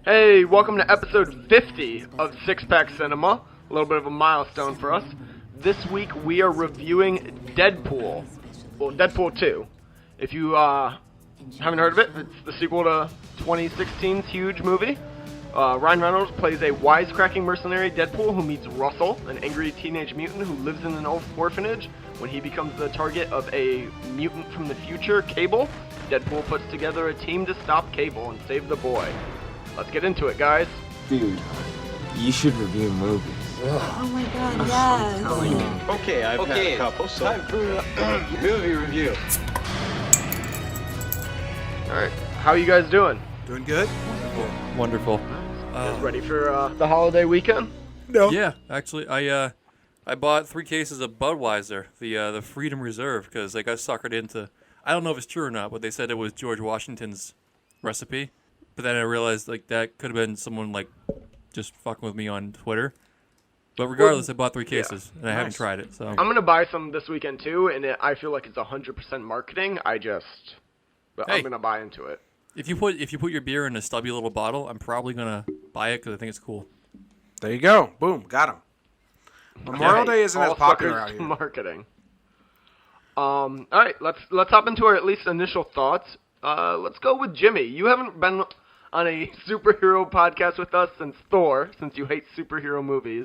Hey, welcome to episode 50 of Six Pack Cinema. A little bit of a milestone for us. This week we are reviewing Deadpool. Well, Deadpool 2. If you haven't heard of it, it's the sequel to 2016's huge movie. Ryan Reynolds plays a wisecracking mercenary Deadpool who meets Russell, an angry teenage mutant who lives in an orphanage. When he becomes the target of a mutant from the future, Cable, Deadpool puts together a team to stop Cable and save the boy. Let's get into it, guys. Dude, you should review movies. Oh my god, yes. Okay, I've had a couple, so time for movie review. Alright, how you guys doing? Doing good? Wonderful. You guys ready for the holiday weekend? No. Yeah, actually, I bought 3 cases of Budweiser, the Freedom Reserve, because I got suckered into. I don't know if it's true or not, but they said it was George Washington's recipe. But then I realized that could have been someone just fucking with me on Twitter. But regardless, I bought 3 cases and I haven't tried it. So I'm gonna buy some this weekend too, and I feel like it's 100% marketing. I'm gonna buy into it. if you put your beer in a stubby little bottle, I'm probably gonna buy it because I think it's cool. There you go. Boom. Got him. Memorial Day isn't as popular out here. Marketing. All right, let's hop into our at least initial thoughts. Let's go with Jimmy. You haven't been on a superhero podcast with us since Thor, since you hate superhero movies.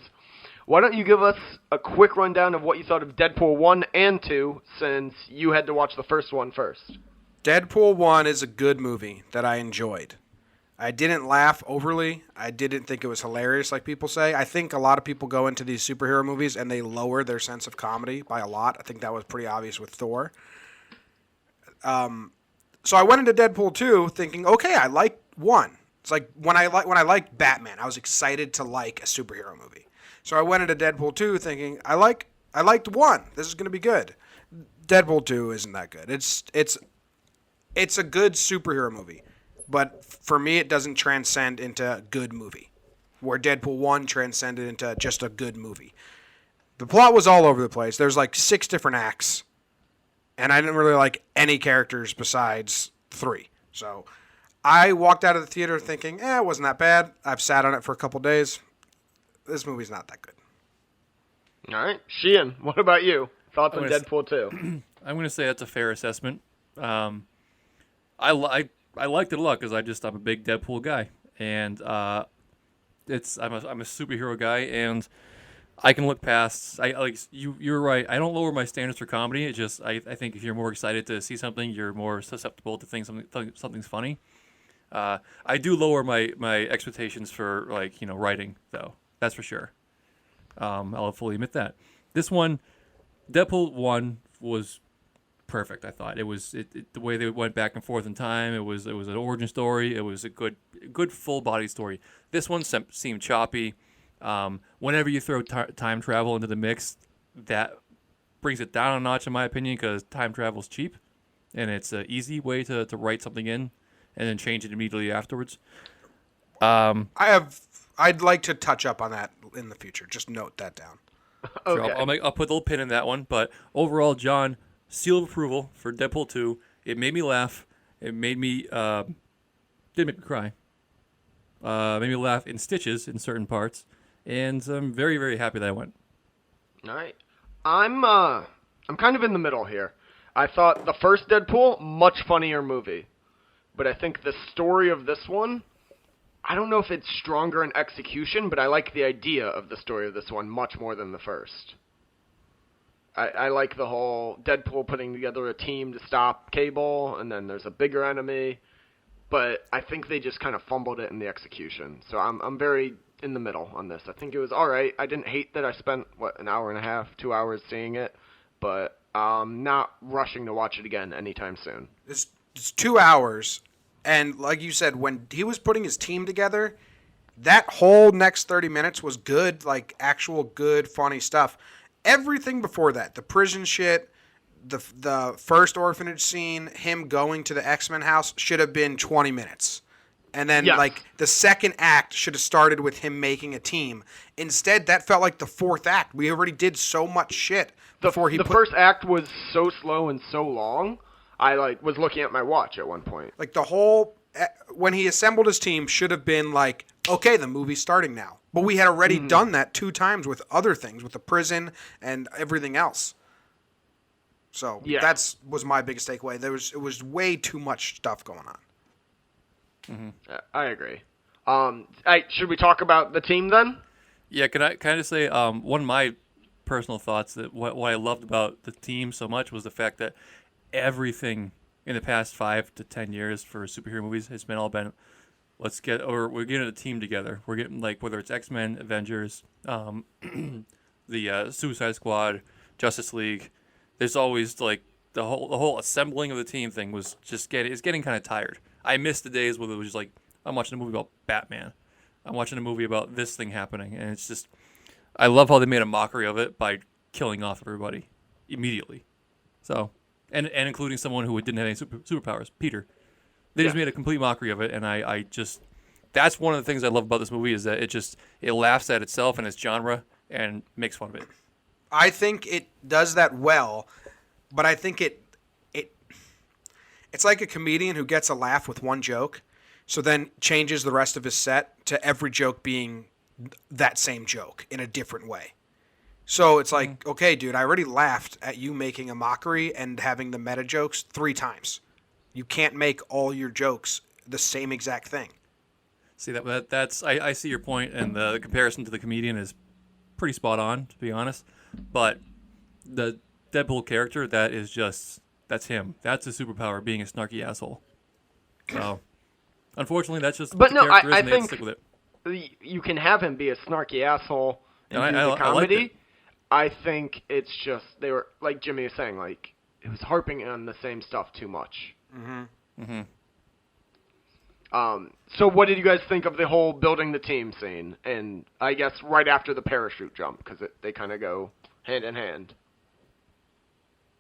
Why don't you give us a quick rundown of what you thought of Deadpool 1 and 2, since you had to watch the first one first? Deadpool 1 is a good movie that I enjoyed. I didn't laugh overly. I didn't think it was hilarious like people say. I think a lot of people go into these superhero movies and they lower their sense of comedy by a lot. I think that was pretty obvious with Thor. So I went into Deadpool 2 thinking, okay, I like 1. It's like when I liked Batman, I was excited to like a superhero movie. So I went into Deadpool 2 thinking, I liked 1. This is going to be good. Deadpool 2 isn't that good. It's a good superhero movie, but for me it doesn't transcend into a good movie, where Deadpool 1 transcended into just a good movie. The plot was all over the place. There's 6 different acts. And I didn't really like any characters besides 3. So I walked out of the theater thinking, it wasn't that bad. I've sat on it for a couple days. This movie's not that good. All right, Sheehan, what about you? Thoughts on Deadpool 2? I'm going to say that's a fair assessment. I liked it a lot because I'm a big Deadpool guy, and I'm a superhero guy, and I can look past. You're right. I don't lower my standards for comedy. It just I think if you're more excited to see something, you're more susceptible to think something's funny. I do lower my expectations for writing though. That's for sure. I'll fully admit that. This one, Deadpool 1 was perfect. I thought it was the way they went back and forth in time. It was an origin story. It was a good full body story. This one seemed choppy. Whenever you throw time travel into the mix, that brings it down a notch in my opinion, because time travel is cheap and it's an easy way to write something in and then change it immediately afterwards. I'd like to touch up on that in the future. Just note that down. Okay. Sure, I'll put a little pin in that one. But overall, John, seal of approval for Deadpool 2. It made me laugh. It made me didn't make me cry. Made me laugh in stitches in certain parts. And I'm very, very happy that I went. All right. I'm kind of in the middle here. I thought the first Deadpool, much funnier movie. But I think the story of this one, I don't know if it's stronger in execution, but I like the idea of the story of this one much more than the first. I like the whole Deadpool putting together a team to stop Cable, and then there's a bigger enemy. But I think they just kind of fumbled it in the execution. So I'm very in the middle on this. I think it was all right. I didn't hate that I spent, an hour and a half, 2 hours seeing it. But I'm not rushing to watch it again anytime soon. It's 2 hours. And like you said, when he was putting his team together, that whole next 30 minutes was good, actual good, funny stuff. Everything before that, the prison shit, the first orphanage scene, him going to the X-Men house should have been 20 minutes. And then, the second act should have started with him making a team. Instead, that felt like the fourth act. We already did so much shit before he The first act was so slow and so long, I, was looking at my watch at one point. The whole when he assembled his team, should have been like, okay, the movie's starting now. But we had already done that 2 times with other things, with the prison and everything else. So that's was my biggest takeaway. It was way too much stuff going on. I agree. Should we talk about the team then? Yeah, can I just say one of my personal thoughts that what I loved about the team so much was the fact that everything in the past 5 to 10 years for superhero movies has been we're getting a team together. We're getting like whether it's X-Men, Avengers, the Suicide Squad, Justice League. There's always like the whole assembling of the team thing was just getting kind of tired. I miss the days where it was just like I'm watching a movie about Batman. I'm watching a movie about this thing happening, and it's just I love how they made a mockery of it by killing off everybody immediately. So and including someone who didn't have any superpowers, Peter. They just made a complete mockery of it, and I just that's one of the things I love about this movie is that it laughs at itself and its genre and makes fun of it. I think it does that well, but I think it's like a comedian who gets a laugh with one joke, so then changes the rest of his set to every joke being that same joke in a different way. So it's like, okay, dude, I already laughed at you making a mockery and having the meta jokes 3 times. You can't make all your jokes the same exact thing. See that's I see your point, and the comparison to the comedian is pretty spot on, to be honest. But the Deadpool character, that's him. That's his superpower, being a snarky asshole. So, unfortunately, that's just But the no, character is, I and they have to think stick with it. you can have him be a snarky asshole and And do I the liked comedy. it. I think it's just they were like Jimmy was saying, like it was harping on the same stuff too much. So what did you guys think of the whole building the team scene? And I guess right after the parachute jump, because they kind of go hand in hand.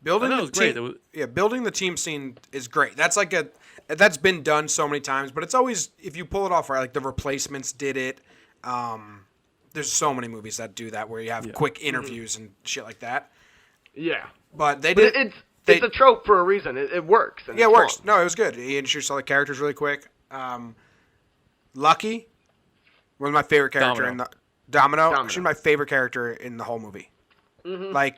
Building I the thought it was team, great. building the team scene is great. That's been done so many times, but it's always if you pull it off right. Like The Replacements did it. There's so many movies that do that where you have quick interviews and shit like that. Yeah, But they did. It's a trope for a reason. It works. And Yeah, it it's works. fun. No, it was good. He introduced all the characters really quick. Lucky was my favorite character in the Domino. She's my favorite character in the whole movie. Like,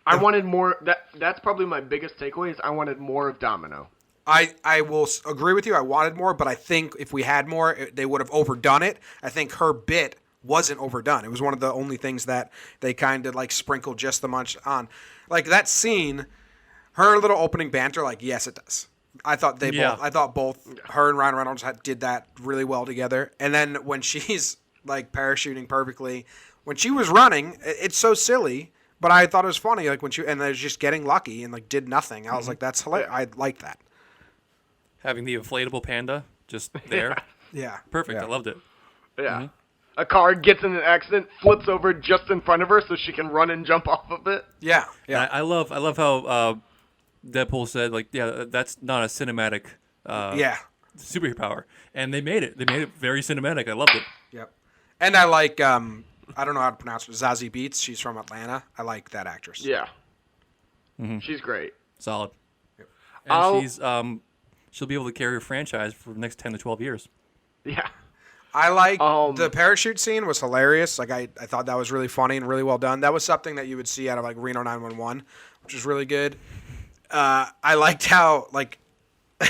I wanted more. That's probably my biggest takeaway. Is I wanted more of Domino. I will agree with you. I wanted more, but I think if we had more, they would have overdone it. I think her bit wasn't overdone. It was one of the only things that they kind of like sprinkled just the much on. Like that scene, her little opening banter. Like, yes, it does. I thought both her and Ryan Reynolds did that really well together. And then when she's like parachuting perfectly, when she was running, it's so silly, but I thought it was funny. Like when and they're just getting lucky and like did nothing. I was like, that's hilarious. I like that. Having the inflatable panda just there. Yeah. Perfect. Yeah. I loved it. Yeah. A car gets in an accident, flips over just in front of her, so she can run and jump off of it. Yeah. And I love how Deadpool said, like, yeah, that's not a cinematic superpower. And they made it. They made it very cinematic. I loved it. Yep. And I like, I don't know how to pronounce it, Zazie Beetz. She's from Atlanta. I like that actress. Yeah. She's great. Solid. Yep. And she'll be able to carry a franchise for the next 10 to 12 years. Yeah. I like the parachute scene was hilarious. Like I thought that was really funny and really well done. That was something that you would see out of like Reno 911, which was really good. I liked how like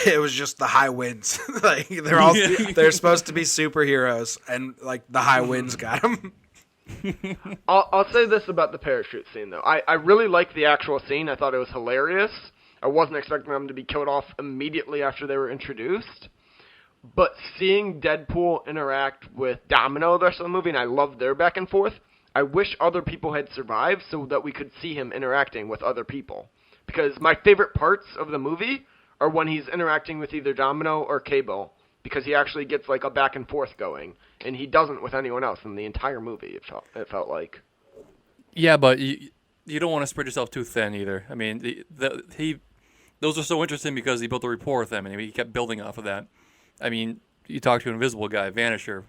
it was just the high winds. Like they're supposed to be superheroes, and like the high winds got them. I'll say this about the parachute scene though. I really liked the actual scene. I thought it was hilarious. I wasn't expecting them to be killed off immediately after they were introduced. But seeing Deadpool interact with Domino the rest of the movie, and I loved their back and forth, I wish other people had survived so that we could see him interacting with other people. Because my favorite parts of the movie are when he's interacting with either Domino or Cable, because he actually gets like a back and forth going, and he doesn't with anyone else in the entire movie, it felt like. Yeah, but you don't want to spread yourself too thin either. I mean, those are so interesting because he built a rapport with them, and he kept building off of that. I mean, you talk to an Invisible Guy, Vanisher.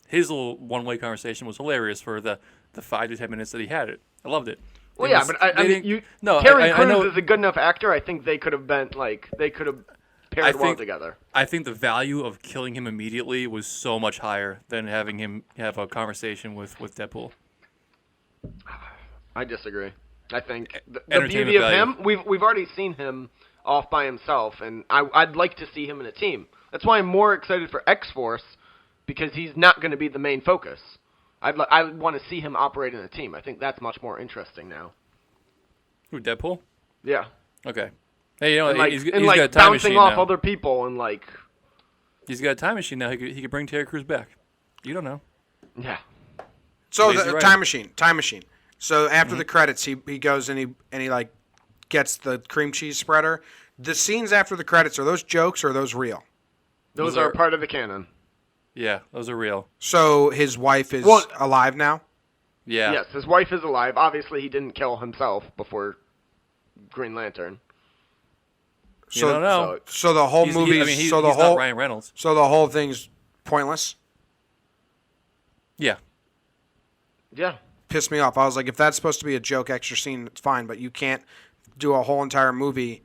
His little one-way conversation was hilarious for the 5 to 10 minutes that he had it. I loved it. Well, yeah, but I mean, Terry Crews is a good enough actor. I think they could have paired well together. I think the value of killing him immediately was so much higher than having him have a conversation with Deadpool. I disagree. I think the Entertainment beauty of value. him, we've already seen him off by himself, and I'd like to see him in a team. That's why I'm more excited for X-Force, because he's not going to be the main focus. I want to see him operate in a team. I think that's much more interesting now. Who, Deadpool? Yeah. Okay. Hey, you know, And he's and got a time bouncing machine off now. other people and He's got a time machine now. He could bring Terry Crews back. You don't know. yeah. So Lazy the writing. time machine. So after the credits, he goes and he like gets the cream cheese spreader. The scenes after the credits, are those jokes or are those real? Those Those are are- part of the canon. Yeah, those are real. So his wife is Well- alive now. Yeah. Yes, his wife is alive. Obviously, he didn't kill himself before Green Lantern. You don't know. So the whole movie. He's so the not whole Ryan Reynolds. so the whole thing's pointless. Yeah. Yeah. Pissed me off. I was like, if that's supposed to be a joke extra scene, it's fine, but you can't do a whole entire movie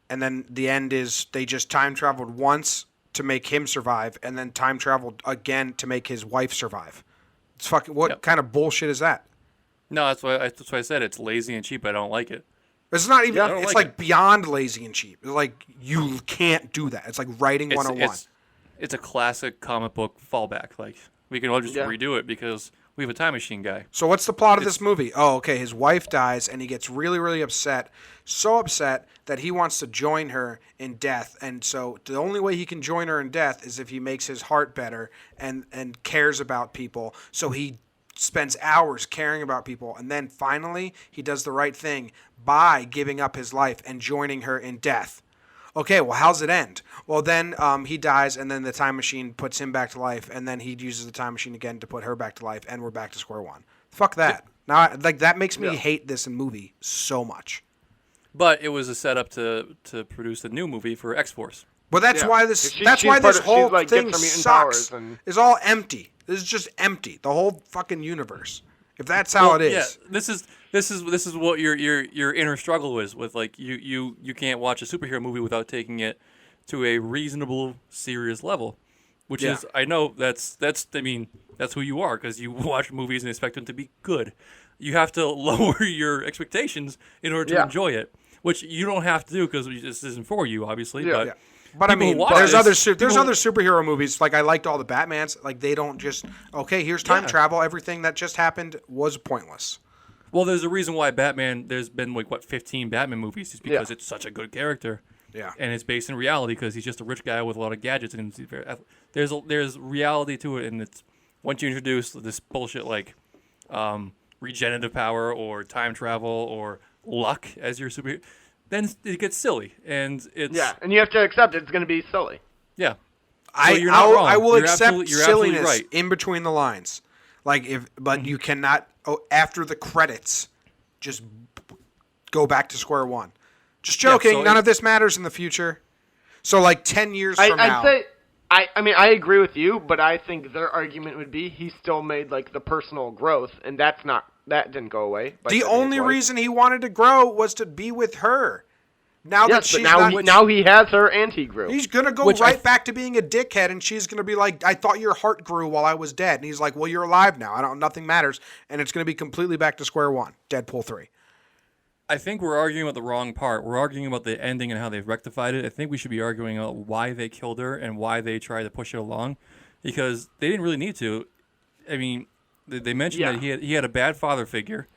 and then the end is they just time traveled once to make him survive and then time traveled again to make his wife survive. It's fucking what Yep. kind of bullshit is that? No, that's why I said it's lazy and cheap. I don't like it. It's not even I don't it's like like beyond lazy and cheap. It's like you can't do that. It's like writing 101. It's a classic comic book fallback. Like, we can all just Yeah. redo it because we have a time machine guy. So what's the plot of this movie? Oh, okay. His wife dies, and he gets really, really upset. So upset that he wants to join her in death. And so the only way he can join her in death is if he makes his heart better and cares about people. So he spends hours caring about people. And then finally, he does the right thing by giving up his life and joining her in death. Okay, well, how's it end? Well, then he dies, and then the time machine puts him back to life, and then he uses the time machine again to put her back to life, and we're back to square one. Fuck that. Now, like that makes me hate this movie so much. But it was a setup to produce a new movie for X-Force. But that's Yeah. why this. She's That's why part this of- whole she's, like, thing gets her mutant sucks. powers and- It's all empty. This is just empty. The whole fucking universe. If that's how it is. Yeah, this is what your inner struggle is with. Like, you can't watch a superhero movie without taking it to a reasonable, serious level. Which Yeah. is, I know that's who you are, because you watch movies and expect them to be good. You have to lower your expectations in order to Yeah. enjoy it, which you don't have to do because this isn't for you, obviously. Yeah. But Yeah. But I people who mean, watch there's this- other people- superhero movies. Like I liked all the Batmans. Like they don't just okay. Here's time Yeah. travel. Everything that just happened was pointless. Well, there's a reason why Batman. There's been 15 Batman movies, is because it's such a good character. Yeah. And it's based in reality because he's just a rich guy with a lot of gadgets, and there's reality to it. And it's once you introduce this bullshit like regenerative power or time travel or luck as your superhero, then it gets silly, and it's Yeah, and you have to accept it's going to be silly. yeah. I will You're accept absolutely- you're absolutely silliness right. in between the lines. Like but you cannot after the credits just go back to square one. Just joking. so None of this matters in the future. So like 10 years from now. I'd say, I mean, I agree with you, but I think their argument would be he still made like the personal growth, and that didn't go away. by The killing his only wife. reason he wanted to grow was to be with her. Now that Yes, she's but not, now he has her, and he grew. he's gonna go Which right back to being a dickhead, and she's gonna be like, "I thought your heart grew while I was dead," and he's like, "Well, you're alive now. Nothing matters," and it's gonna be completely back to square one. Deadpool 3. I think we're arguing about the wrong part. We're arguing about the ending and how they've rectified it. I think we should be arguing about why they killed her and why they tried to push it along, because they didn't really need to. I mean, they mentioned that he had a bad father figure,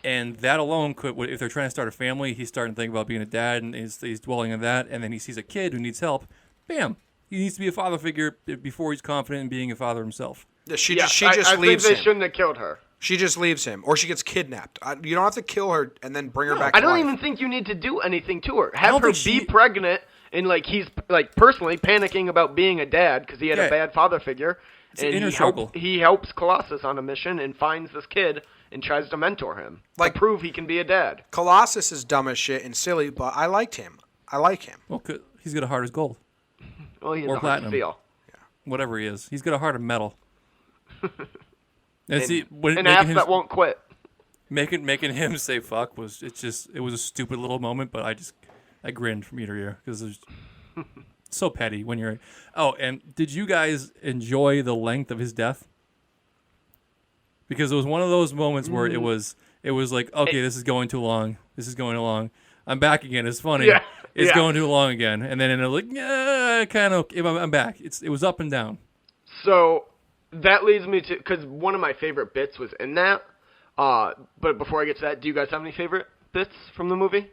and that alone could, if they're trying to start a family, he's starting to think about being a dad, and he's dwelling on that, and then he sees a kid who needs help. Bam! He needs to be a father figure before he's confident in being a father himself. She Yeah, just I leaves think they him. shouldn't have killed her. She just leaves him, or she gets kidnapped. You don't have to kill her and then bring her back. I to don't life. even think you need to do anything to her. don't Have her think be she- pregnant, and like he's like personally panicking about being a dad because he had Yeah. a bad father figure. It's an And inner struggle. he helps Colossus on a mission and finds this kid and tries to mentor him, Like- to prove he can be a dad. Colossus is dumb as shit and silly, but I liked him. I like him. Well, he's got a heart as gold. Well, he has Or a heart of platinum. steel. Whatever he is. He's got a heart of metal. And see, An ass that won't quit. making him say fuck was it was a stupid little moment, but I grinned from ear to ear because So petty when you're. Oh, and did you guys enjoy the length of his death? Because it was one of those moments where it was like, okay, this is going too long. This is going too long. I'm back again. It's funny. Yeah. It's going too long again. And then like, yeah, kind of. I'm back. It was up and down. So that leads me to, because one of my favorite bits was in that. But before I get to that, do you guys have any favorite bits from the movie?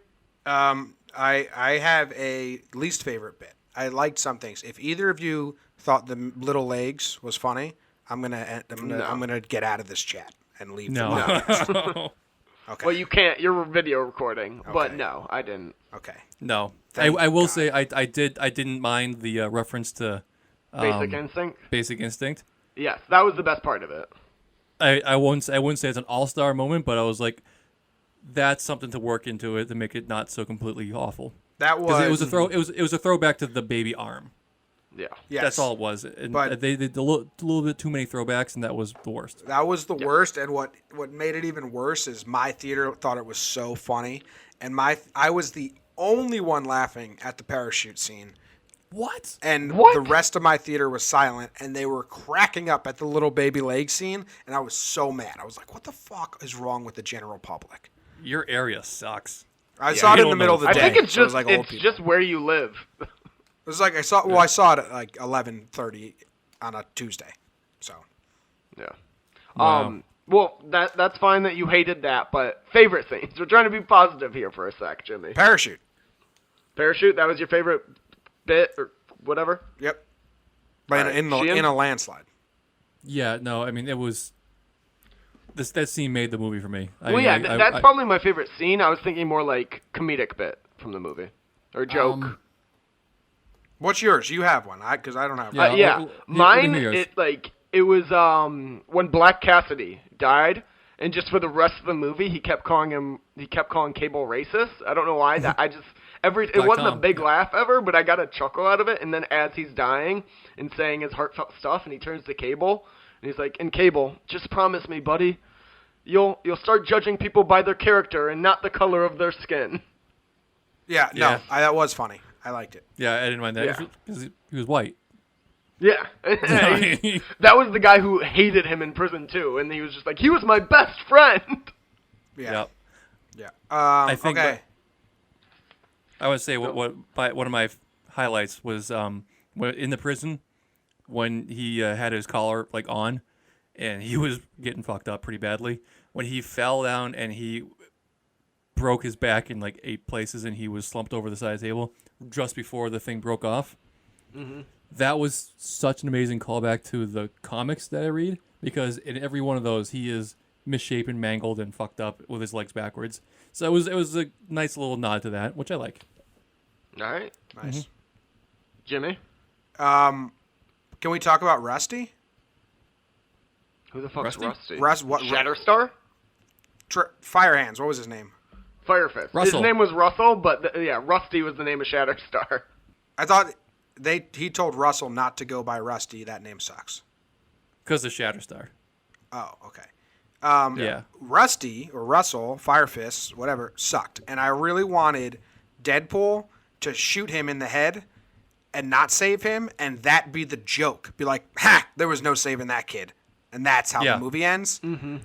I have a least favorite bit. I liked some things. If either of you thought the little legs was funny, I'm gonna get out of this chat and leave. No. Okay. Well, you can't. You're video recording. But Okay. no, I didn't. Okay. No. Thank I will God. say I didn't mind the reference to Basic Instinct? Basic Instinct. Yes, that was the best part of it. I wouldn't say it's an all-star moment, but I was like, that's something to work into it to make it not so completely awful. That was. Because it was a throwback to the baby arm. Yeah. Yes. That's all it was. And But- they did a little bit too many throwbacks, and that was the worst. That was the worst, and what made it even worse is my theater thought it was so funny, and I was the only one laughing at the parachute scene, What? and What? the rest of my theater was silent, and they were cracking up at the little baby leg scene, and I was so mad. I was like, "What the fuck is wrong with the general public?" Your area sucks. I saw it you in the don't middle know. of the I day. think it's so it just was like old it's people. just where you live. It was like I saw it at like 11:30 on a Tuesday. So Yeah. Wow. Well, that's fine that you hated that, but favorite scenes. We're trying to be positive here for a sec, Jimmy. parachute. Parachute, that was your favorite bit or whatever? Yep. But Alright, in Sheehan? a landslide. Yeah, no, I mean, it was... That scene made the movie for me. Well, yeah, that's probably my favorite scene. I was thinking more like comedic bit from the movie. Or joke. What's yours? You have one, because I don't have Yeah. one. Yeah, let me mine. hear yours. It was when Black Cassidy died, and just for the rest of the movie, he kept calling Cable racist. I don't know why. That I just it Black wasn't a Tom, big yeah. laugh ever, but I got a chuckle out of it. And then as he's dying and saying his heartfelt stuff, and he turns to Cable, and he's like, "And Cable, just promise me, buddy, you'll start judging people by their character and not the color of their skin." Yeah, no, Yeah. that was funny. I liked it. Yeah, I didn't mind that. Yeah. Because he was white. Yeah. That was the guy who hated him in prison too, and he was just like, he was my best friend. Yeah. Yep. Yeah. I think okay. I would say one of my highlights was when in the prison when he had his collar like on, and he was getting fucked up pretty badly. When he fell down and he broke his back in like 8 places, and he was slumped over the side of the table just before the thing broke off. Mm-hmm. That was such an amazing callback to the comics that I read, because in every one of those he is misshapen, mangled, and fucked up with his legs backwards. So it was a nice little nod to that, which I like. All right, Nice. Jimmy. Can we talk about Rusty? Who the fuck's Rusty? Rusty? What? Shatterstar? Fire Hands. What was his name? Firefist. Russell. His name was Russell, but Rusty was the name of Shatterstar. I thought he told Russell not to go by Rusty. That name sucks. Because of Shatterstar. Oh, okay. Yeah. Rusty or Russell, Firefist, whatever, sucked, and I really wanted Deadpool to shoot him in the head and not save him, and that be the joke. Be like, ha! There was no saving that kid, and that's how Yeah. the movie ends. Mm-hmm.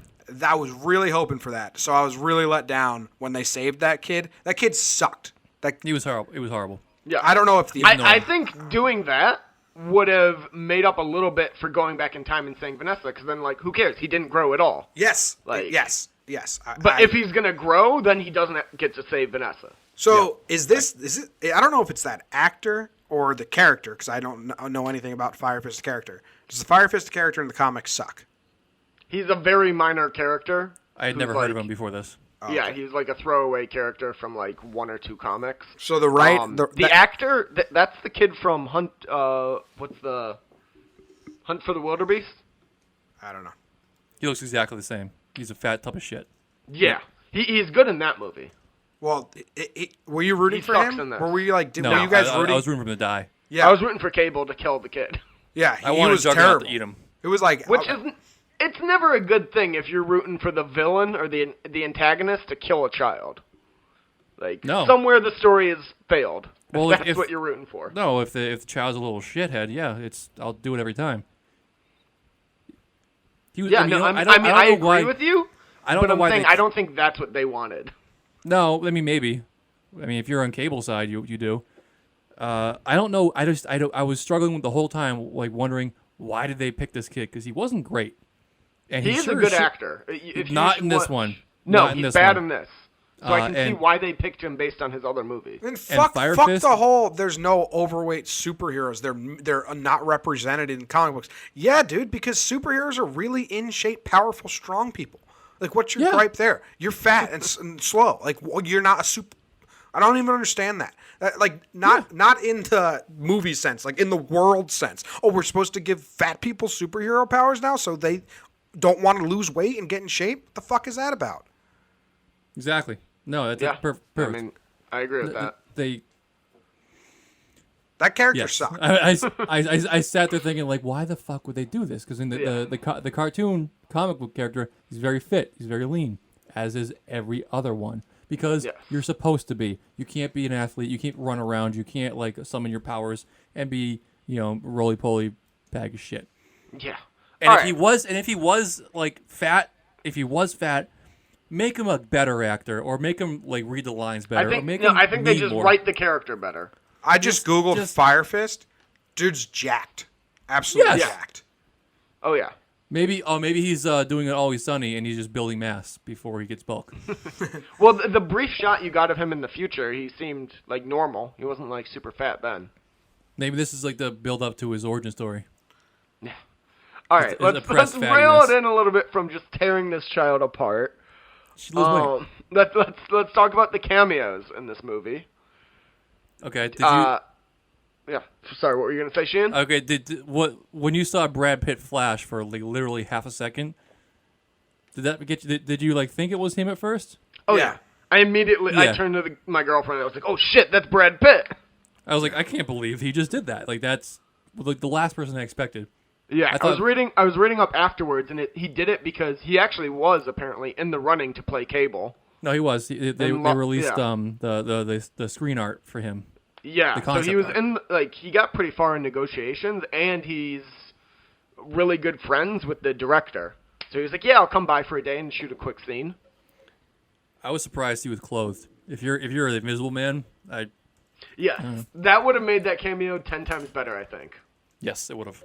I was really hoping for that, so I was really let down when they saved that kid. That kid sucked. He was horrible. It was horrible. Yeah. I don't know if the I think doing that would have made up a little bit for going back in time and saying Vanessa, because then, like, who cares? He didn't grow at all. yes, Like- yes. But if he's gonna grow, then he doesn't get to save Vanessa. So is it? I don't know if it's that actor or the character, because I don't know anything about Firefist's character. Does the Firefist character in the comics suck? He's a very minor character. I had who's never heard of like- him before this. Yeah, he's like a throwaway character from like 1 or 2 comics. So the Actor, that's the kid from Hunt. What's the Hunt for the Wildebeest? I don't know. He looks exactly the same. He's a fat tub of shit. Yeah, he's good in that movie. Well, were you rooting He for sucks him? in this. Were you like? No, were you guys I rooting? was rooting for him to die. Yeah, I was rooting for Cable to kill the kid, yeah. I he wanted was Juggernaut terrible. to eat him. It was like which isn't. It's never a good thing if you're rooting for the villain or the antagonist to kill a child. Like No. somewhere the story has failed. Well, That's what you're rooting for. No, if the child's a little shithead, yeah, I'll do it every time. He was, Yeah, I know agree why, with you. I don't but know I'm why saying they, I don't think that's what they wanted. No, I mean maybe. I mean, if you're on cable side, you do. I don't know. I was struggling with the whole time, like wondering why did they pick this kid because he wasn't great. And He is sure a good shit- actor. Not in this one. No, Not in he's this bad one. in this. So I can see and- why they picked him based on his other movies. And fuck Fire the Fist? whole. There's no overweight superheroes. They're not represented in comic books. Yeah, dude, because superheroes are really in shape, powerful, strong people. Like, what's your Yeah. gripe there? You're fat and slow. Like, you're not a super. I don't even understand that. Like, not in the movie sense, like in the world sense. Oh, we're supposed to give fat people superhero powers now, so they don't want to lose weight and get in shape. What the fuck is that about? Exactly. No, that's Yeah, perfect. I mean, I agree with that. That character Yes. sucked. I sat there thinking, like, why the fuck would they do this? Because in the cartoon comic book character, he's very fit, he's very lean, as is every other one. Because Yes. you're supposed to be. You can't be an athlete. You can't run around. You can't like summon your powers and be, roly poly bag of shit. Yeah. And All if right. he was like fat, make him a better actor, or make him like read the lines better. I think or make no, him I think they lead just more. write the character better. I just googled just- Fire Fist. Dude's jacked. Absolutely Yes. jacked. Oh yeah. Maybe he's doing it Always Sunny, and he's just building mass before he gets bulk. Well, the brief shot you got of him in the future, he seemed like normal. He wasn't like super fat then. Maybe this is like the build up to his origin story. All right, His let's oppressed rail fattiness. it in a little bit from just tearing this child apart. She lose weight. Let's talk about the cameos in this movie. Okay, did you? Yeah. Sorry, what were you gonna say, Sheehan? Okay, when you saw Brad Pitt flash for like literally half a second? Did that get you? Did you like think it was him at first? Oh yeah. yeah. I immediately I Yeah. turned to my girlfriend and I was like, "Oh shit, that's Brad Pitt." I was like, I can't believe he just did that. Like that's like the last person I expected. Yeah, I was reading up afterwards, and he did it because he actually was apparently in the running to play Cable. No, he was. They And released yeah. the screen art for him. Yeah, The so concept he was art. he got pretty far in negotiations, and he's really good friends with the director. So he was like, "Yeah, I'll come by for a day and shoot a quick scene." I was surprised he was clothed. If you're the Invisible Man, Yes, that would have made that cameo 10 times better, I think. yes, it would have.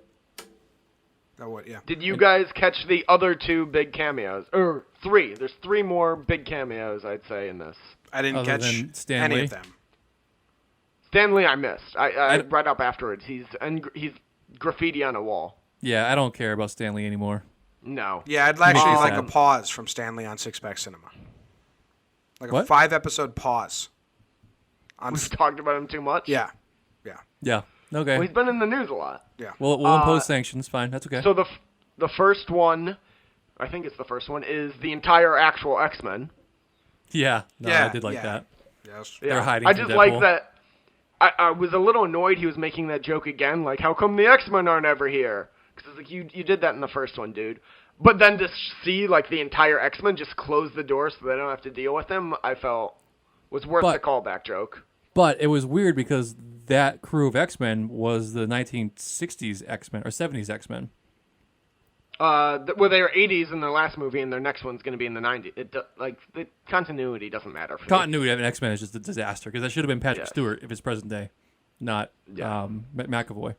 Oh, what? Yeah. Did you guys catch the other two big cameos? Or three. There's three more big cameos, I'd say, in this. I didn't Other catch than Stan any Lee? of them. Stanley I missed. I I- read up afterwards. He's graffiti on a wall. Yeah, I don't care about Stanley anymore. No. Yeah, I'd actually me like a sad. pause from Stanley on Six Pack Cinema. Like a What? 5-episode pause. On We've talked about him too much. yeah. Yeah. Okay. Well, he's been in the news a lot. We'll impose sanctions. Fine. That's okay. So the first one, I think it's the first one, is the entire actual X-Men. yeah. No, Yeah, I did like yeah. that. Yes. They're hiding I from just like Deadpool. that. I was a little annoyed he was making that joke again, like, how come the X-Men aren't ever here? Because it's like, you did that in the first one, dude. But then to see, like, the entire X-Men just close the door so they don't have to deal with him, I felt was worth the callback joke. But it was weird because that crew of X-Men was the 1960s X-Men or 70s X-Men. Well, they were 80s in their last movie, and their next one's going to be in the 90s. The continuity doesn't matter for me. Continuity of an X-Men is just a disaster because that should have been Patrick Yes. Stewart if it's present day, not Yeah. McAvoy.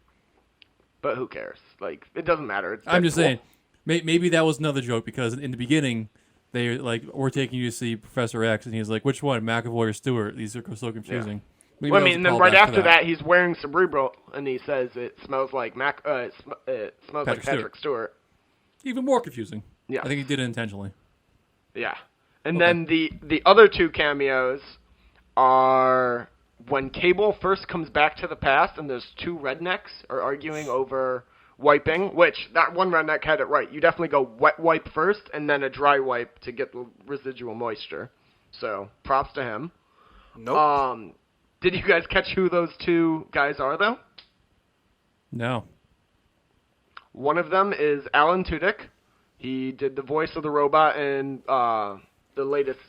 But who cares? Like, it doesn't matter. It's I'm just Deadpool. saying, maybe that was another joke because in the beginning, they we're taking you to see Professor X, and he's like, which one, McAvoy or Stewart? These are so confusing. Maybe Well, I that was mean, a and then callback right to after that, he's wearing Cerebro, and he says it smells like it smells like Patrick Stewart. even more confusing. Yeah. I think he did it intentionally. Yeah. And then the other two cameos are when Cable first comes back to the past, and those two rednecks are arguing over wiping, which that one redneck had it right. You definitely go wet wipe first, and then a dry wipe to get the residual moisture. So, props to him. Nope. Did you guys catch who those two guys are, though? No. One of them is Alan Tudyk. He did the voice of the robot in the latest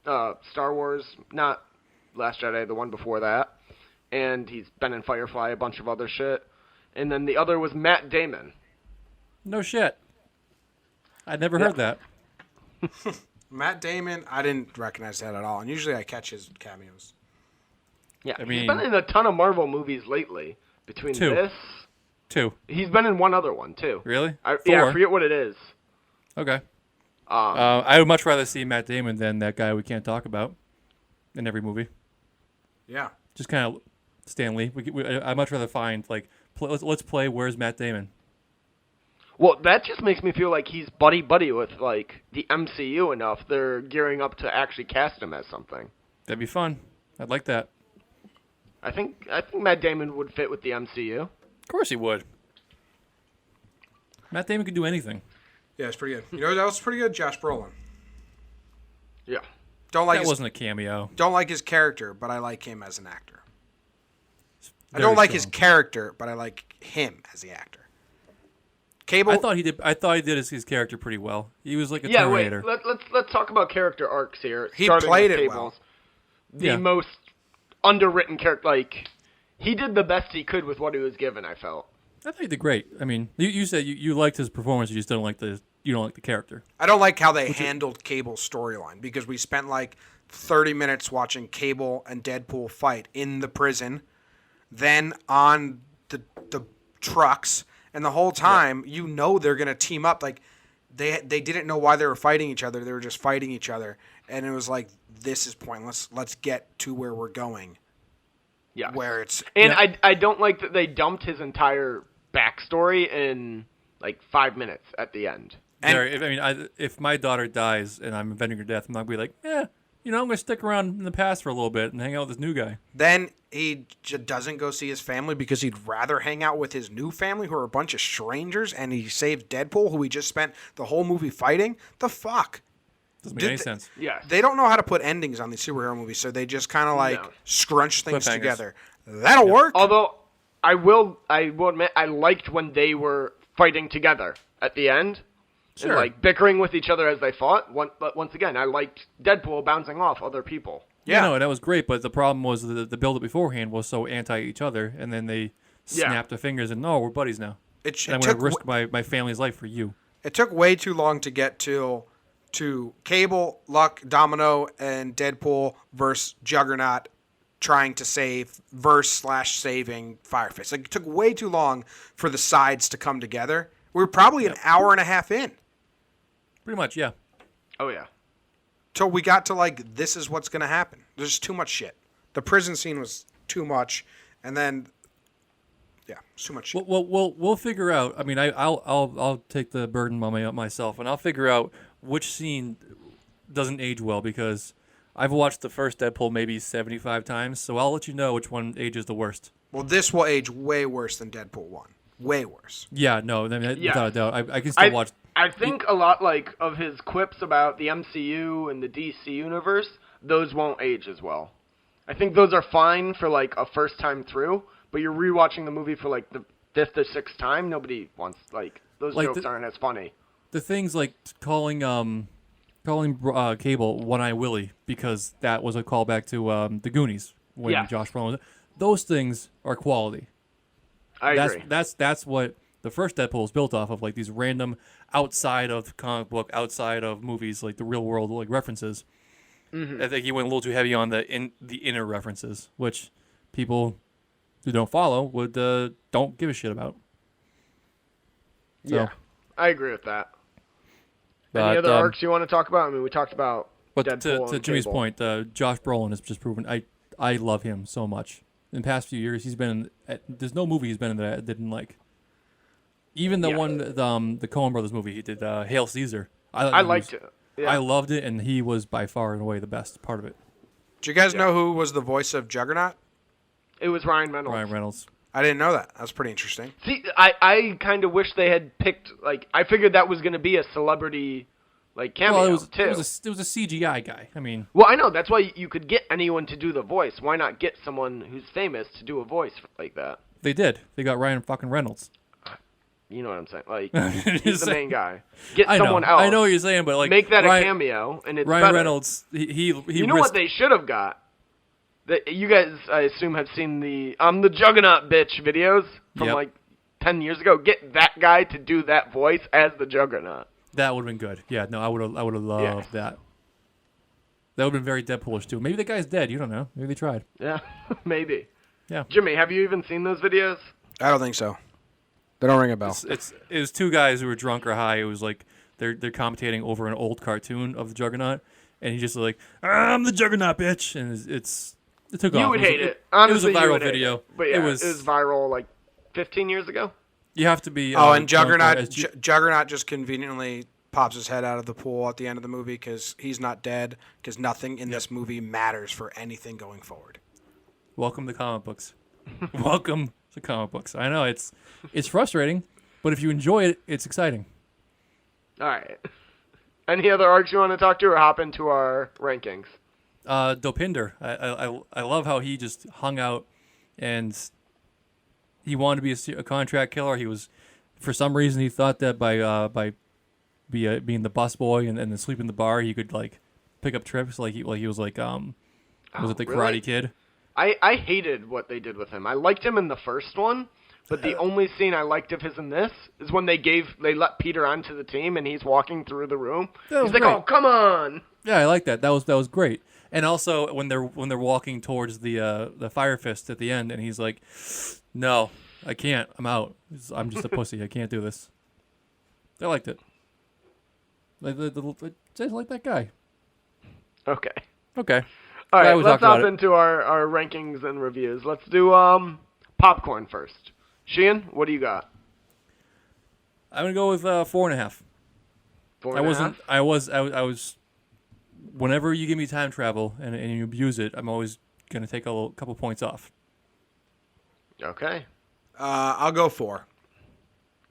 Star Wars, not Last Jedi, the one before that. and he's been in Firefly, a bunch of other shit. And then the other was Matt Damon. No shit. I'd never heard that. Matt Damon, I didn't recognize that at all. And usually I catch his cameos. Yeah, I mean- he's been in a ton of Marvel movies lately. Between 2. this, 2. he's been in one other one too. Really? Yeah, 4. I forget what it is. Okay. I would much rather see Matt Damon than that guy we can't talk about in every movie. Yeah. Just kind of Stan Lee. I'd much rather find, like, let's play Where's Matt Damon? Well, that just makes me feel like he's buddy-buddy with, like, the MCU enough. They're gearing up to actually cast him as something. That'd be fun. I'd like that. I think Matt Damon would fit with the MCU. Of course he would. Matt Damon could do anything. Yeah, it's pretty good. You know that was pretty good? Josh Brolin. Yeah. Don't like That his, wasn't a cameo. don't like his character, but I like him as an actor. I Very don't like his strong. character, but I like him as the actor. Cable. I thought he did his character pretty well. He was like a Yeah, wait. Terminator. Let's talk about character arcs here. He starting played with it Cable's. well. The Yeah. most underwritten character. Like, he did the best he could with what he was given, I felt. I thought he did great. I mean, you said you liked his performance. You just don't like the character. I don't like how they handled Cable's storyline because we spent like 30 minutes watching Cable and Deadpool fight in the prison, then on the trucks, and the whole time you know they're gonna team up. Like they didn't know why they were fighting each other. They were just fighting each other, and it was like, this is pointless. Let's get to where we're going. Yeah. Where it's And I don't like that they dumped his entire backstory in like 5 minutes at the end. And- if my daughter dies and I'm avenging her death, I'm not gonna be like, I'm gonna stick around in the past for a little bit and hang out with this new guy. Then he doesn't go see his family because he'd rather hang out with his new family who are a bunch of strangers, and he saved Deadpool, who he just spent the whole movie fighting. The fuck? Doesn't make Did any they- sense. Yes. They don't know how to put endings on these superhero movies, so they just kind of like No. scrunch things Cliffhangers. together. That'll work. Although I will admit I liked when they were fighting together at the end. Sure. And like bickering with each other as they fought. But once again, I liked Deadpool bouncing off other people. Yeah. No, that was great, but the problem was the build-up beforehand was so anti each other, and then they Yeah. snapped their fingers and, no, we're buddies now. It, And I'm it going took to risk my family's life for you. it took way too long to get to Cable, Luck, Domino, and Deadpool versus Juggernaut trying to save saving Firefist. Like, it took way too long for the sides to come together. We were probably an hour and a half in Pretty much, yeah. Oh yeah. till we got to like, this is what's gonna happen. There's too much shit. The prison scene was too much, and then it's too much shit. We'll figure out. I mean, I'll take the burden on myself, and I'll figure out which scene doesn't age well, because I've watched the first Deadpool maybe 75 times, so I'll let you know which one ages the worst. Well, this will age way worse than Deadpool 1. Way worse. Yeah, no, I mean, Yeah. without a doubt, I can still watch. I think a lot like of his quips about the MCU and the DC universe, those won't age as well. I think those are fine for like a first time through, but you're rewatching the movie for like the 5th or 6th time, nobody wants those Like jokes aren't as funny. The things like calling Cable One-Eye Willie, because that was a callback to the Goonies when Yeah. Josh Brolin was. Those things are quality. I agree. That's what the first Deadpool is built off of, like these random outside of comic book, outside of movies, like the real world like references. Mm-hmm. I think he went a little too heavy on the inner references, which people who don't follow would don't give a shit about. So, Yeah, I agree with that. but, Any other arcs you want to talk about? I mean, we talked about But Deadpool to and Jimmy's Cable. point, Josh Brolin has just proven I love him so much. In the past few years, he's been there's no movie he's been in that I didn't like. Even the Yeah. one, the Coen Brothers movie he did, Hail Caesar. I liked it. Yeah. I loved it, and he was by far and away the best part of it. Do you guys know who was the voice of Juggernaut? It was Ryan Reynolds. Ryan Reynolds. I didn't know that. That was pretty interesting. See, I kind of wish they had picked, like, I figured that was going to be a celebrity, like, cameo, Well, too. it was a CGI guy. I mean, Well, I know. That's why you could get anyone to do the voice. Why not get someone who's famous to do a voice like that? they did. They got Ryan fucking Reynolds. You know what I'm saying? Like, he's the main guy. Get I know. someone else. I know what you're saying, but like Make that Ryan, a cameo, and it's Ryan better. Reynolds. He You know risked, what they should have got? You guys, I assume, have seen the "I'm the Juggernaut, bitch" videos from Yep. like 10 years ago. Get that guy to do that voice as the Juggernaut. That would have been good. Yeah, no, I would have loved that. That would have been very Deadpoolish too. Maybe the guy's dead. You don't know. Maybe they tried. Yeah, maybe. Yeah. Jimmy, have you even seen those videos? I don't think so. They don't ring a bell. It was two guys who were drunk or high. It was like they're commentating over an old cartoon of the Juggernaut, and he's just like, "I'm the Juggernaut, bitch," and it took off. You would hate it. It was a Honestly, you viral would hate video. it. But yeah, it was viral like 15 years ago. You have to be. And drunk Juggernaut, as Juggernaut just conveniently pops his head out of the pool at the end of the movie because he's not dead. Because nothing in this movie matters for anything going forward. Welcome to comic books. Welcome to comic books. I know it's frustrating, but if you enjoy it, it's exciting. All right. Any other arcs you want to talk to, or hop into our rankings? Dopinder. I love how he just hung out, and he wanted to be a contract killer. He was, for some reason, he thought that by being the bus boy and then sleep in the bar, he could like pick up trips like he was like was it the really? Karate Kid? I hated what they did with him. I liked him in the first one, but the only scene I liked of his in this is when they let Peter onto the team and he's walking through the room. That was He's like, great. "Oh, come on!" Yeah, I like that. That was great. And also when they're walking towards the Fire Fist at the end, and he's like, "No, I can't. I'm out. I'm just a pussy. I can't do this." I liked it. Just like that guy. Okay. Okay. All Glad right, we let's talked about hop it. into our rankings and reviews. Let's do popcorn first. Sheehan, what do you got? I'm gonna go with 4.5. 4.5? I was. Whenever you give me time travel and you abuse it, I'm always gonna take a couple points off. Okay. I'll go 4.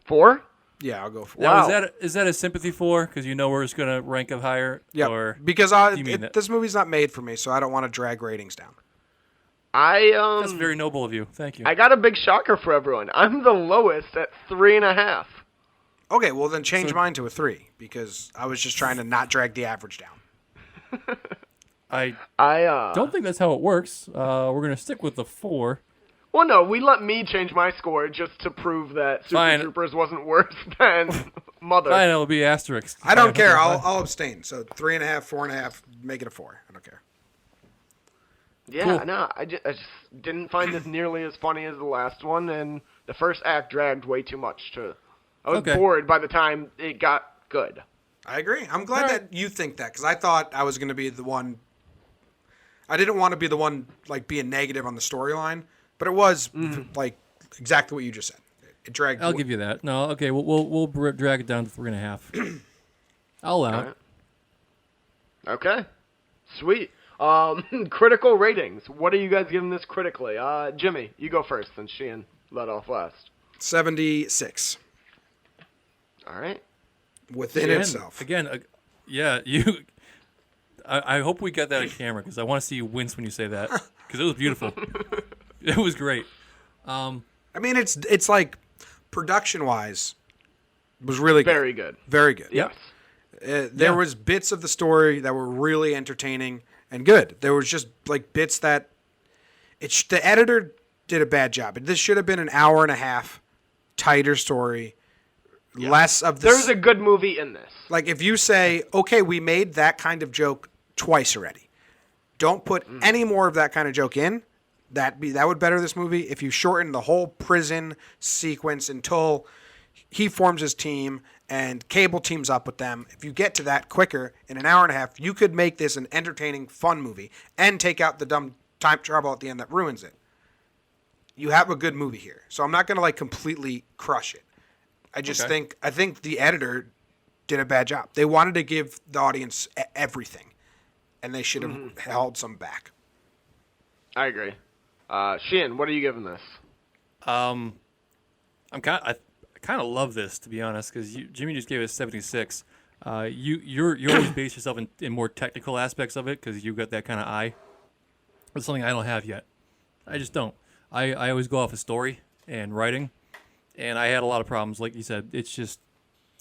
4? Yeah, I'll go 4. Now, Wow. is that a sympathy for? Because you know we're just gonna rank up higher. Yeah, Or because do you mean that? this movie's not made for me, so I don't want to drag ratings down. That's very noble of you. Thank you. I got a big shocker for everyone. I'm the lowest at 3.5. Okay, well then change mine to a 3 because I was just trying to not drag the average down. I I don't think that's how it works. We're gonna stick with the 4. Well, no, we let me change my score just to prove that Super Fine. Troopers wasn't worse than Mother. Fine, it'll be asterisk. I don't Fine, care. okay, fine. I'll abstain. So 3.5, 4.5, make it a 4. I don't care. Yeah, Cool. no, I just didn't find this nearly as funny as the last one, and the first act dragged way too much. I was Okay. bored by the time it got good. I agree. I'm glad Alright. that you think that because I thought I was going to be the one. I didn't want to be the one like being negative on the storyline, but it was like exactly what you just said. It dragged. I'll give you that. No, okay, we'll drag it down to 3.5. I'll allow it. Alright. Okay, sweet. Critical ratings. What are you guys giving this critically? Jimmy, you go first since Sheehan let off last. 76 All right. within itself. Again, yeah, you. I hope we got that on camera because I want to see you wince when you say that because it was beautiful. It was great. I mean, it's like production wise, was really good. Very good. Very good. Yes. There was bits of the story that were really entertaining and good. There was just like bits that the editor did a bad job. This should have been an hour and a half tighter story, less of this. There's a good movie in this. Like if you say, okay, we made that kind of joke twice already. Don't put any more of that kind of joke in. That would better this movie. If you shorten the whole prison sequence until he forms his team and Cable teams up with them. If you get to that quicker in an hour and a half, you could make this an entertaining, fun movie and take out the dumb time travel at the end that ruins it. You have a good movie here. So I'm not going to like completely crush it. I just think the editor did a bad job. They wanted to give the audience everything, and they should have held some back. I agree. Sheehan, what are you giving this? I kind of love this, to be honest, because Jimmy just gave us 76. You always base yourself in more technical aspects of it because you got that kind of eye. It's something I don't have yet. I just don't. I always go off of story and writing, and I had a lot of problems. Like you said, it's just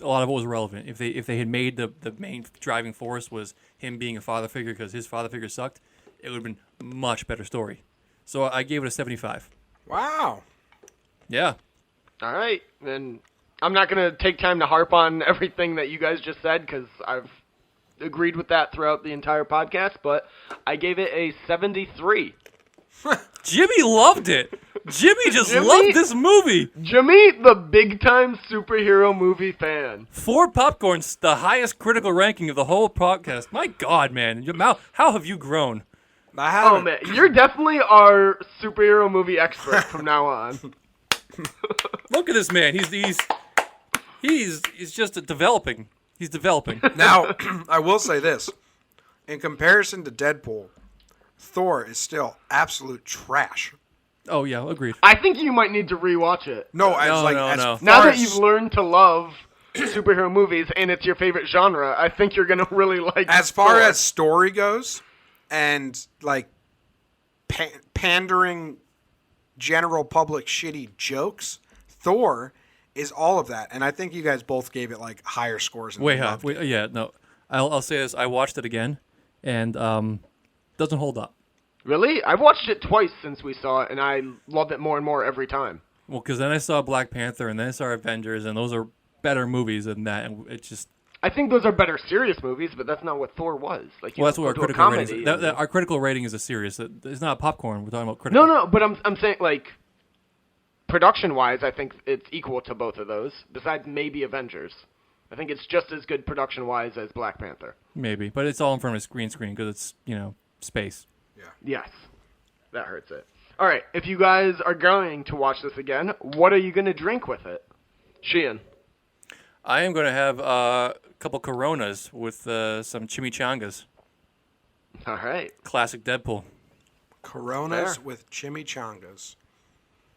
a lot of it was irrelevant. If they had made the main driving force was him being a father figure because his father figure sucked, it would have been a much better story. So I gave it a 75. Wow. Yeah. All right, then I'm not going to take time to harp on everything that you guys just said because I've agreed with that throughout the entire podcast, but I gave it a 73. Jimmy loved it. Jimmy just Jimmy? loved this movie. Jimmy, the big-time superhero movie fan. 4 popcorns, the highest critical ranking of the whole podcast. My God, man. How have you grown? I haven't. Oh, man, you're definitely our superhero movie expert from now on. Look at this man. He's just developing. He's developing. Now, I will say this. In comparison to Deadpool, Thor is still absolute trash. Oh yeah, agreed. I think you might need to rewatch it. No, No, as Now far that as- you've learned to love superhero movies and it's your favorite genre, I think you're going to really like as far Thor. as story goes, and like pandering general public shitty jokes, Thor is all of that, and I think you guys both gave it like higher scores. And loved it. Yeah, no. I'll say this. I watched it again, and doesn't hold up. Really? I've watched it twice since we saw it, and I love it more and more every time. Well, because then I saw Black Panther, and then I saw Avengers, and those are better movies than that. And it just I think those are better serious movies, but that's not what Thor was. Like, you well, that's what our go to a critical rating comedy is. and- Our critical rating is a serious. It's not popcorn. We're talking about critical. No, but I'm saying like production-wise, I think it's equal to both of those. Besides maybe Avengers, I think it's just as good production-wise as Black Panther. Maybe, but it's all in front of a green screen because it's space. Yes, that hurts it. All right, if you guys are going to watch this again, what are you going to drink with it? Sheehan. I am going to have a couple Coronas with some chimichangas. All right. Classic Deadpool. Coronas Fair. with chimichangas.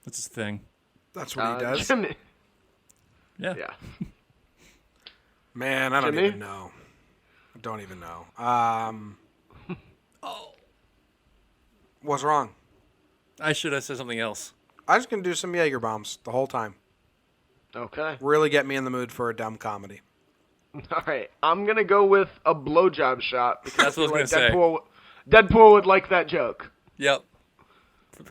That's his thing. That's what he does. Jimmy. Yeah. Yeah. Man, I don't Jimmy? even know. I don't even know. What's wrong? I should have said something else. I was gonna do some Jaeger bombs the whole time. Okay. Really get me in the mood for a dumb comedy. All right. I'm going to go with a blowjob shot because That's what I was gonna say. Deadpool would like that joke. Yep.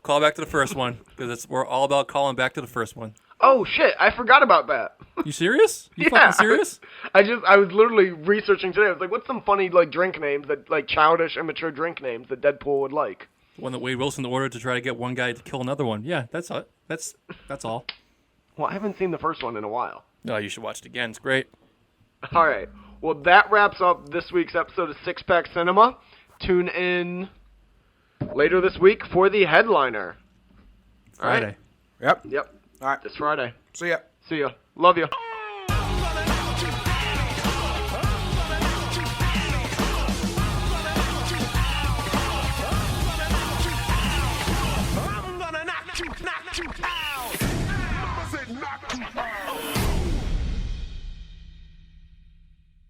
Call back to the first one because we're all about calling back to the first one. Oh, shit. I forgot about that. You serious? You Yeah. fucking serious? I was literally researching today. I was like, what's some funny like drink names that like childish, immature drink names that Deadpool would like? One that Wade Wilson ordered to try to get one guy to kill another one. Yeah, that's it. That's all. Well, I haven't seen the first one in a while. No, you should watch it again. It's great. All right. Well, that wraps up this week's episode of Six Pack Cinema. Tune in later this week for the headliner. All right. Friday. Yep. Yep. All right. This Friday. See ya. See ya. Love you. I'm gonna knock you out. I said knock you out.